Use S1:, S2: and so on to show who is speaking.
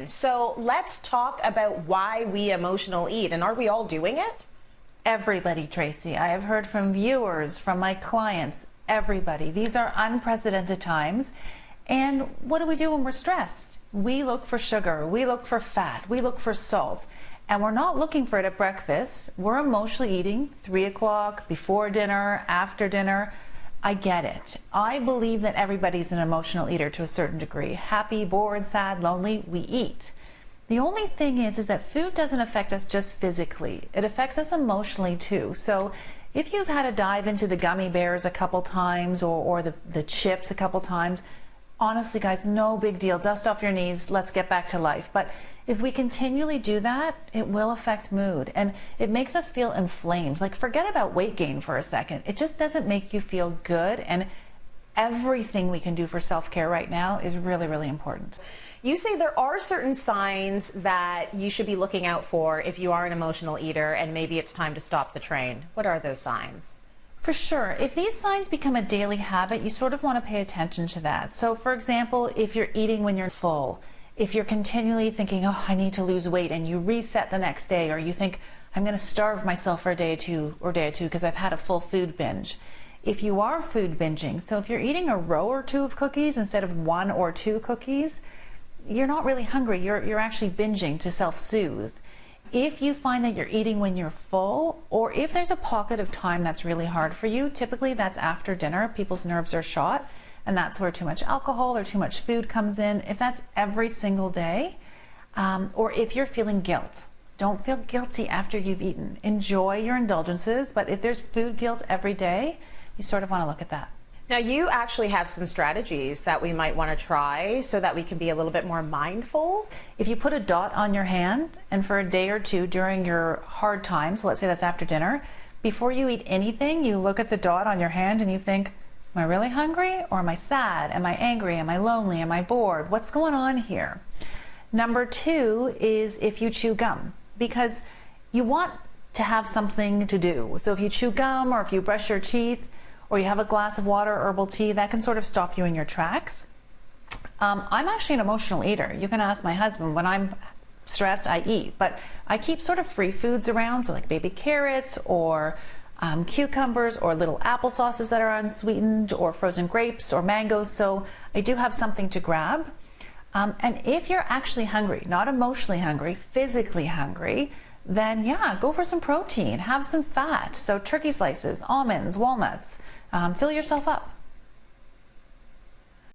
S1: So let's talk about why we emotional eat, and are we all doing it?
S2: Everybody, Tracy. I have heard from viewers, from my clients, everybody. These are unprecedented times. And what do we do when we're stressed? We look for sugar, we look for fat, we look for salt. And we're not looking for it at breakfast. We're emotionally eating 3 o'clock, before dinner, after dinner. I get it. I believe that everybody's an emotional eater to a certain degree. Happy, bored, sad, lonely, we eat. The only thing is that food doesn't affect us just physically. It affects us emotionally too. So if you've had to dive into the gummy bears a couple times or the chips a couple times, honestly, guys, no big deal. Dust off your knees. Let's get back to life. But if we continually do that, it will affect mood and it makes us feel inflamed. Like, forget about weight gain for a second. It just doesn't make you feel good. And everything we can do for self-care right now is really, really important.
S1: You say there are certain signs that you should be looking out for if you are an emotional eater and maybe it's time to stop the train. What are those signs?
S2: For sure. If these signs become a daily habit, you sort of want to pay attention to that. So for example, if you're eating when you're full, if you're continually thinking, oh, I need to lose weight, and you reset the next day, or you think, I'm going to starve myself for a day or two because I've had a full food binge. If you are food binging, so if you're eating a row or two of cookies instead of 1 or 2 cookies, you're not really hungry. You're actually binging to self-soothe. If you find that you're eating when you're full, or if there's a pocket of time that's really hard for you, typically that's after dinner. People's nerves are shot, and that's where too much alcohol or too much food comes in. If that's every single day, or if you're feeling guilt, don't feel guilty after you've eaten. Enjoy your indulgences, but if there's food guilt every day, you sort of want to look at that.
S1: Now, you actually have some strategies that we might want to try so that we can be a little bit more mindful.
S2: If you put a dot on your hand, and for a day or two during your hard times, so let's say that's after dinner, before you eat anything, you look at the dot on your hand and you think, am I really hungry, or am I sad? Am I angry? Am I lonely? Am I bored? What's going on here? Number 2 is if you chew gum, because you want to have something to do. So if you chew gum, or if you brush your teeth, or you have a glass of water or herbal tea, that can sort of stop you in your tracks. I'm actually an emotional eater. You can ask my husband. When I'm stressed, I eat, but I keep sort of free foods around, so like baby carrots or cucumbers or little apple sauces that are unsweetened, or frozen grapes or mangoes, so I do have something to grab. And if you're actually hungry, not emotionally hungry, physically hungry, then yeah, go for some protein, have some fat. So turkey slices, almonds, walnuts, fill yourself up.